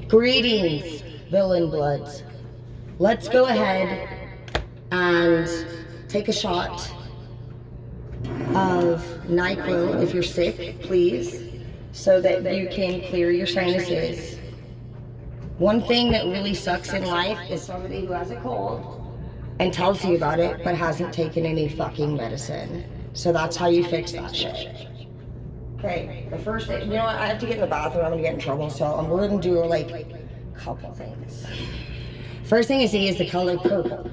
Greetings, villain bloods. Let's go ahead and take a shot of NyQuil if you're sick, please, so that you can clear your sinuses. One thing that really sucks in life is somebody who has a cold and tells you about it but hasn't taken any fucking medicine. So that's how you fix that shit. Okay, the first thing, you know what, I have to get in the bathroom, I'm gonna get in trouble, so we're gonna do like a couple things. First thing you see is the color purple.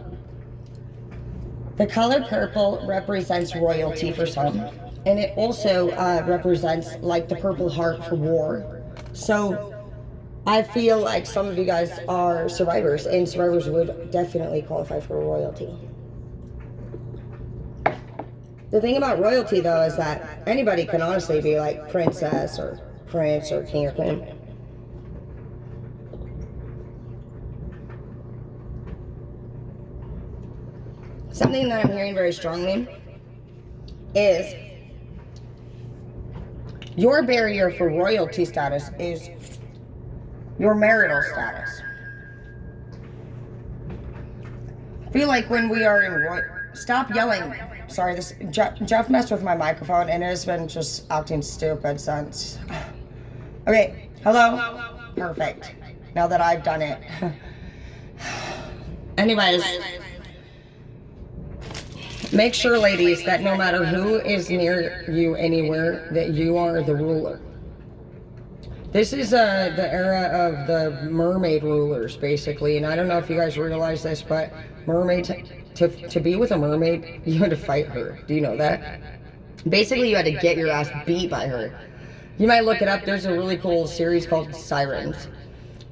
The color purple represents royalty for some, and it also represents like the Purple Heart for war. So I feel like some of you guys are survivors, and survivors would definitely qualify for royalty. The thing about royalty, though, is that anybody can honestly be like princess or prince or king or queen. Something that I'm hearing very strongly is your barrier for royalty status is your marital status. I feel like when we are in stop yelling. Sorry, this Jeff messed with my microphone and it has been just acting stupid since. Okay, hello? Perfect. Now that I've done it. Anyways, make sure, ladies, that no matter who is near you anywhere, that you are the ruler. This is the era of the mermaid rulers, basically, and I don't know if you guys realize this, but mermaids, to be with a mermaid, you had to fight her. Do you know that? Basically, you had to get your ass beat by her. You might look it up. There's a really cool series called Sirens.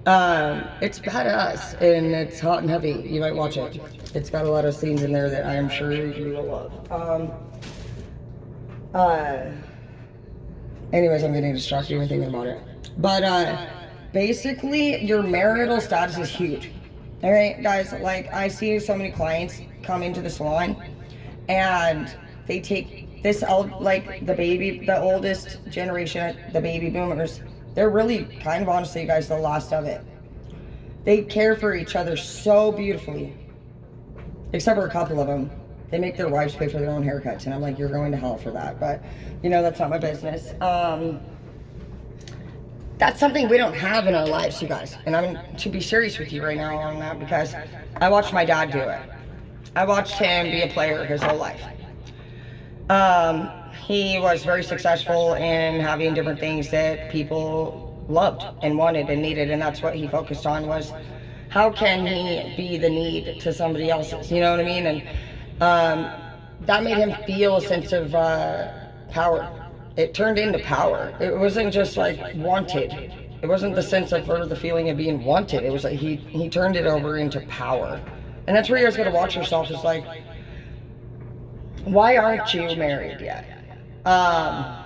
It's badass, and it's hot and heavy. You might watch it. It's got a lot of scenes in there that I am sure you will love. Anyways, I'm getting distracted when thinking about it. But basically, your marital status is huge. All right, guys, like I see so many clients come into the salon and they take this out, like the oldest generation, the baby boomers, they're really kind of honestly, guys, the last of it. They care for each other so beautifully, except for a couple of them. They make their wives pay for their own haircuts, and I'm like, you're going to hell for that, but you know, that's not my business. That's something we don't have in our lives, you guys. And I'm to be serious with you right now on that because I watched my dad do it. I watched him be a player his whole life. He was very successful in having different things that people loved and wanted and needed, and that's what he focused on was how can he be the need to somebody else's, you know what I mean? And that made him feel a sense of power. It turned into power. It wasn't just like wanted. It wasn't the sense of or the feeling of being wanted. It was like he turned it over into power. And that's where you guys gotta watch yourself. It's like, why aren't you married yet? And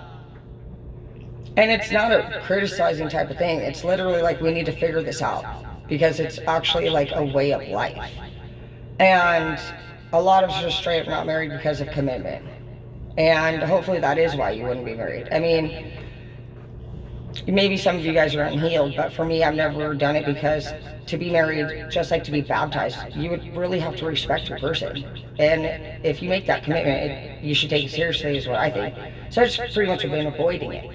it's not a criticizing type of thing. It's literally like we need to figure this out because it's actually like a way of life. And a lot of us are straight up not married because of commitment. And hopefully that is why you wouldn't be married. I mean, maybe some of you guys are unhealed, but for me, I've never done it because to be married, just like to be baptized, you would really have to respect your person. And if you make that commitment, you should take it seriously is what I think. So I just pretty much have been avoiding it.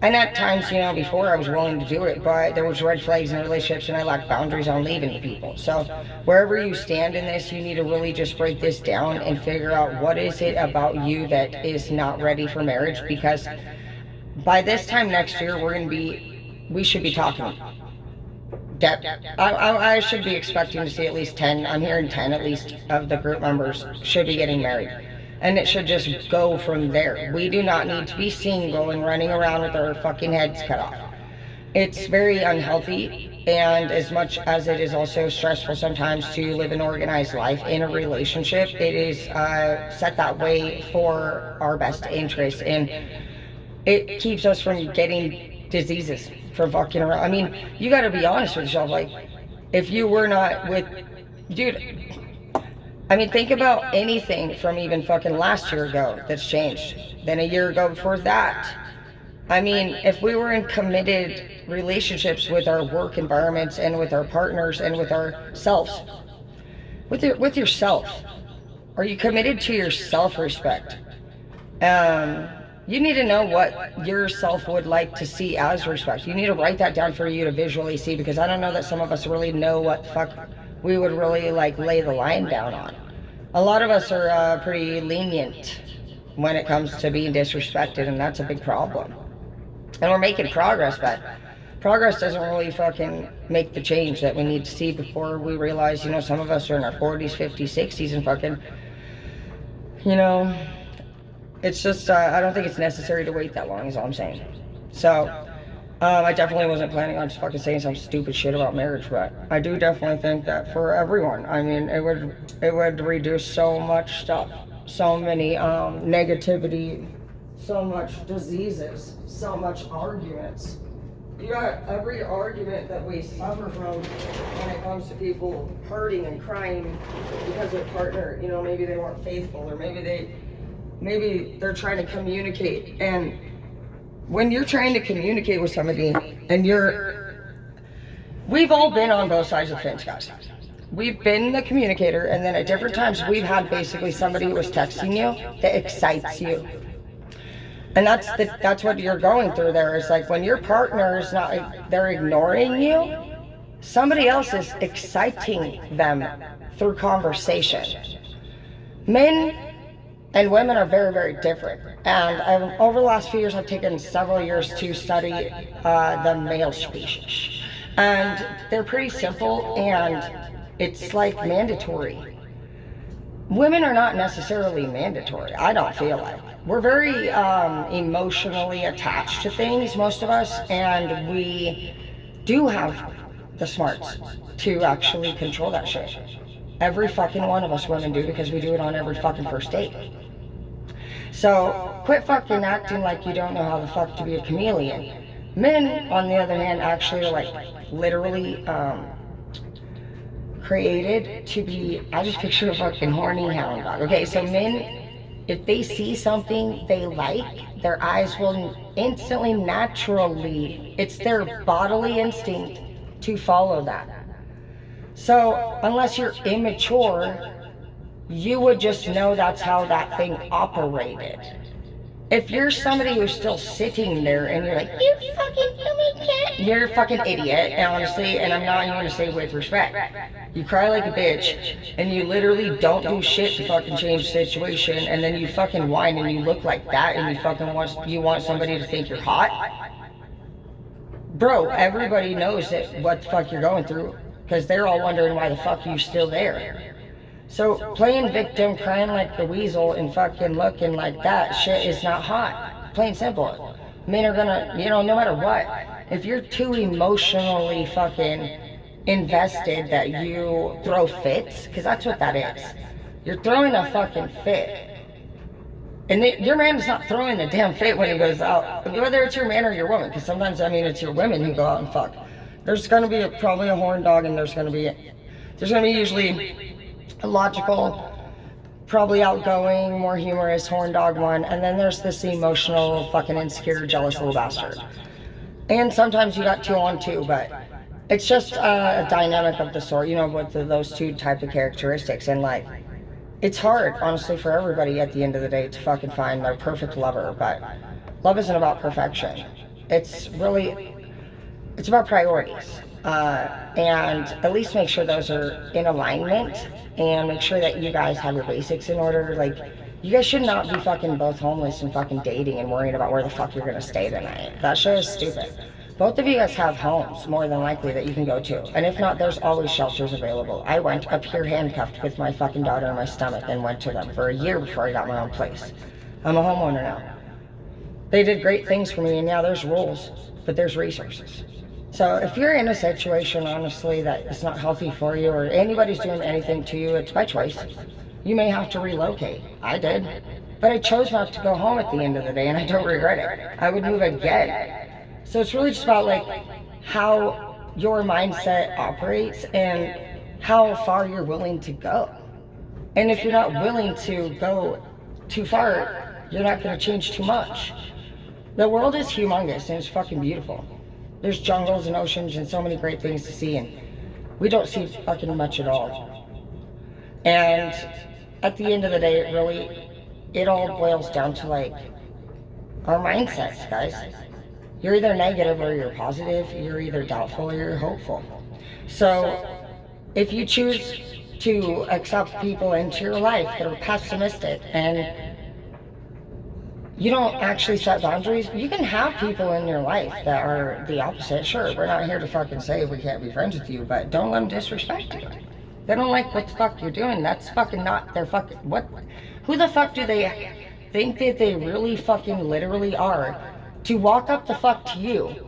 And at times, you know, before I was willing to do it, but there was red flags in relationships and I lacked boundaries on leaving people. So wherever you stand in this, you need to really just break this down and figure out what is it about you that is not ready for marriage, because by this time next year, we should be talking. I should be expecting to see at least 10, I'm hearing 10 at least of the group members should be getting married. And it should just go from there. We do not need to be single and running around with our fucking heads cut off. It's very unhealthy, and as much as it is also stressful sometimes to live an organized life in a relationship, it is set that way for our best interest, and it keeps us from getting diseases from fucking around. I mean, you gotta be honest with yourself, like, if you were not with, dude, I mean, think about anything from even fucking last year ago that's changed. Then a year ago before that. I mean, if we were in committed relationships with our work environments and with our partners and with ourselves, with yourself, are you committed to your self-respect? You need to know what yourself would like to see as respect. You need to write that down for you to visually see, because I don't know that some of us really know what the fuck we would really like lay the line down on. A lot of us are pretty lenient when it comes to being disrespected, and that's a big problem. And we're making progress, but progress doesn't really fucking make the change that we need to see before we realize, you know, some of us are in our 40s, 50s, 60s, and fucking, you know, it's just, I don't think it's necessary to wait that long, is all I'm saying. So, I definitely wasn't planning on just fucking saying some stupid shit about marriage, but I do definitely think that for everyone, I mean, it would reduce so much stuff, so many negativity, so much diseases, so much arguments. You got every argument that we suffer from when it comes to people hurting and crying because their partner, you know, maybe they weren't faithful, or maybe they're trying to communicate. And when you're trying to communicate with somebody and we've all been on both sides of the fence, guys. We've been the communicator, and then at different times we've had basically somebody who was texting you that excites you. And that's what you're going through there. It's like when your partner is not, they're ignoring you, somebody else is exciting them through conversation. Men and women are very, very different. And over the last few years, I've taken several years to study the male species. And they're pretty simple, and it's like mandatory. Women are not necessarily mandatory, I don't feel like. We're very emotionally attached to things, most of us, and we do have the smarts to actually control that shit. Every fucking one of us women do, because we do it on every fucking first date. So quit fucking acting like you don't know how the fuck to be a chameleon. Men, on the other hand, actually are like literally created to be, I just picture a fucking horny hound dog. Okay, so men, if they see something they like, their eyes will instantly, naturally, it's their bodily instinct to follow that. So unless you're immature, you would just know that's how that thing operated. If you're somebody who's still sitting there and you're like, you fucking dummy cat, you're a fucking idiot, honestly, and I'm not even gonna say with respect. You cry like a bitch, and you literally don't do shit to fucking change the situation, and then you fucking whine and you look like that, and you want somebody to think you're hot. Bro, everybody knows what the fuck you're going through, because they're all wondering why the fuck you're still there. So playing victim, crying like the weasel, and fucking looking like that shit is not hot. Plain simple. Men are gonna, you know, no matter what, if you're too emotionally fucking invested that you throw fits, because that's what that is. You're throwing a fucking fit. And your man is not throwing the damn fit when he goes out, whether it's your man or your woman, because sometimes, I mean, it's your women who go out and fuck. There's gonna be probably a horn dog, and there's gonna be usually a logical, probably outgoing, more humorous horn dog one, and then there's this emotional, fucking insecure, jealous little bastard. And sometimes you got 2 on 2, but it's just a dynamic of the sort, you know, with those 2 type of characteristics. And like, it's hard, honestly, for everybody at the end of the day to fucking find their perfect lover, but love isn't about perfection. It's about priorities. And at least make sure those are in alignment, and make sure that you guys have your basics in order. Like, you guys should not be fucking both homeless and fucking dating and worrying about where the fuck you're gonna stay tonight. That shit is stupid. Both of you guys have homes, more than likely, that you can go to. And if not, there's always shelters available. I went up here handcuffed with my fucking daughter in my stomach and went to them for a year before I got my own place. I'm a homeowner now. They did great things for me, and yeah, there's rules, but there's resources. So if you're in a situation, honestly, that is not healthy for you, or anybody's doing anything to you, it's by choice. You may have to relocate. I did. But I chose not to go home at the end of the day, and I don't regret it. I would move again. So it's really just about like how your mindset operates and how far you're willing to go. And if you're not willing to go too far, you're not going to change too much. The world is humongous and it's fucking beautiful. There's jungles and oceans and so many great things to see, and we don't see fucking much at all. And at the end of the day, it all boils down to like our mindsets, guys. You're either negative or you're positive. You're either doubtful or you're hopeful. So if you choose to accept people into your life that are pessimistic and you don't actually set boundaries, you can have people in your life that are the opposite. Sure, we're not here to fucking say we can't be friends with you, but don't let them disrespect you. They don't like what the fuck you're doing. That's fucking not their fucking, what, who the fuck do they think that they really fucking literally are to walk up the fuck to you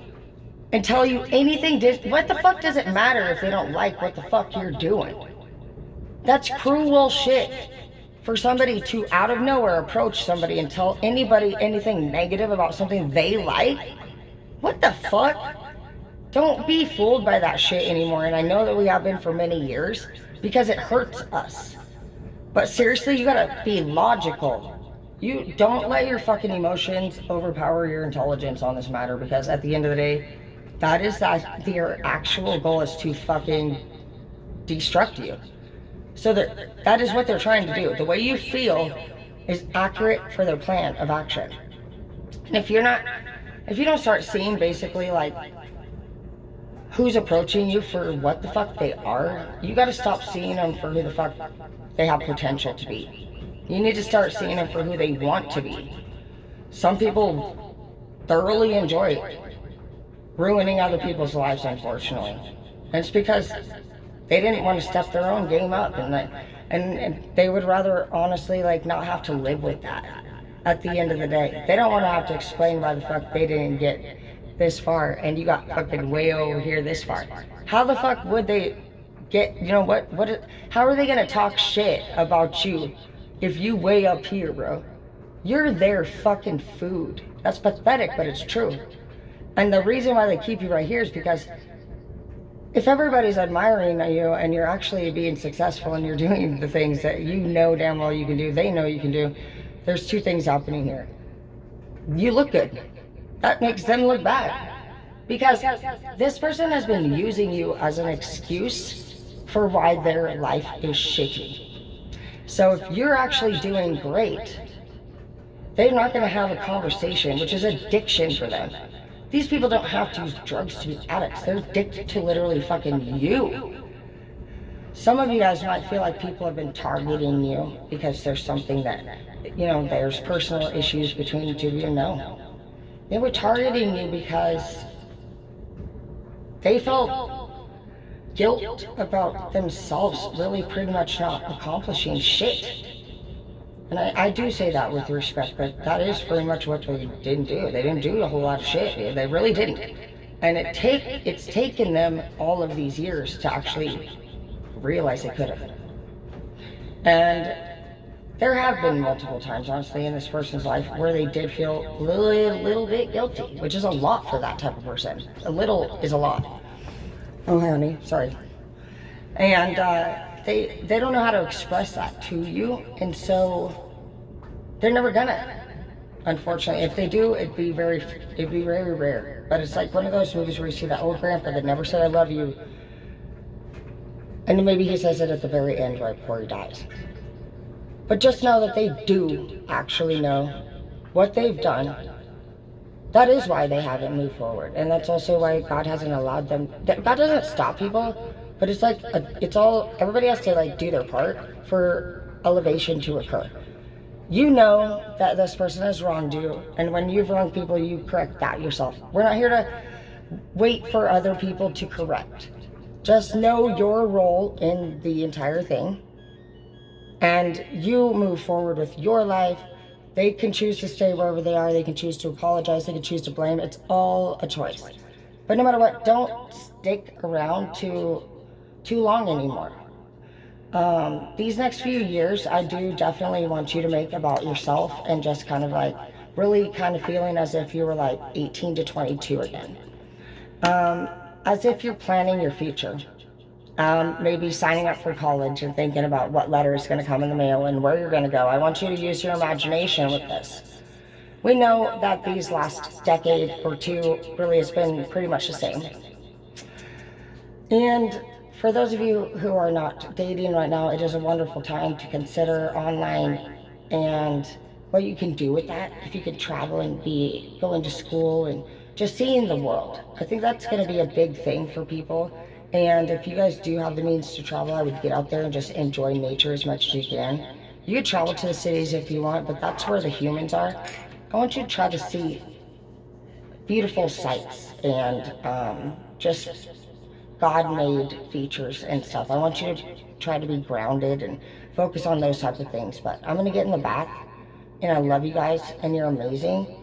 and tell you anything? What the fuck does it matter if they don't like what the fuck you're doing? That's cruel shit. For somebody to out of nowhere approach somebody and tell anybody anything negative about something they like? What the fuck? Don't be fooled by that shit anymore. And I know that we have been for many years because it hurts us. But seriously, you gotta be logical. You don't let your fucking emotions overpower your intelligence on this matter, because at the end of the day, their actual goal is to fucking destruct you. So that is what they're trying to do. The way you feel is accurate for their plan of action. And if you don't start seeing basically like who's approaching you for what the fuck they are, you gotta stop seeing them for who the fuck they have potential to be. You need to start seeing them for who they want to be. Some people thoroughly enjoy ruining other people's lives, unfortunately. And it's because they didn't want to step their own game up, and they would rather honestly like not have to live with that at the end of the day. They don't want to have to explain why the fuck they didn't get this far and you got fucking way over here this far. How the fuck would they get, how are they gonna talk shit about you if you way up here, bro? You're their fucking food. That's pathetic, but it's true. And the reason why they keep you right here is because if everybody's admiring you and you're actually being successful and you're doing the things that you know damn well you can do, they know you can do, there's two things happening here. You look good. That makes them look bad. Because this person has been using you as an excuse for why their life is shitty. So if you're actually doing great, they're not going to have a conversation, which is addiction for them. These people don't have to use drugs to be addicts. They're addicted to literally fucking you. Some of you guys might feel like people have been targeting you because there's something that, there's personal issues between the two of you. No. They were targeting you because they felt guilt about themselves really pretty much not accomplishing shit. And I do say that with respect, but that is pretty much what they didn't do. They didn't do a whole lot of shit. They really didn't. And it's taken them all of these years to actually realize they could have. And there have been multiple times, honestly, in this person's life where they did feel a little bit guilty, which is a lot for that type of person. A little is a lot. Oh, honey, sorry. And they don't know how to express that to you, and so they're never gonna. Unfortunately, if they do, it'd be very rare. But it's like one of those movies where you see that old grandpa that never said "I love you," and then maybe he says it at the very end, right before he dies. But just know that they do actually know what they've done. That is why they haven't moved forward, and that's also why God hasn't allowed them. God doesn't stop people. But it's like, everybody has to like do their part for elevation to occur. You know that this person has wronged you, and when you've wronged people, you correct that yourself. We're not here to wait for other people to correct. Just know your role in the entire thing, and you move forward with your life. They can choose to stay wherever they are. They can choose to apologize. They can choose to blame. It's all a choice. But no matter what, don't stick around too long anymore. These next few years, I do definitely want you to make about yourself and just kind of like really kind of feeling as if you were like 18 to 22 again. As if you're planning your future. Maybe signing up for college and thinking about what letter is going to come in the mail and where you're going to go. I want you to use your imagination with this. we know that these last decade or two really has been pretty much the same. And for those of you who are not dating right now, it is a wonderful time to consider online and what you can do with that. If you could travel and be going to school and just seeing the world, I think that's going to be a big thing for people. And if you guys do have the means to travel, I would get out there and just enjoy nature as much as you can. You could travel to the cities if you want, but that's where the humans are. I want you to try to see beautiful sights and just God-made features and stuff. I want you to try to be grounded and focus on those types of things. But I'm gonna get in the back, and I love you guys, and you're amazing.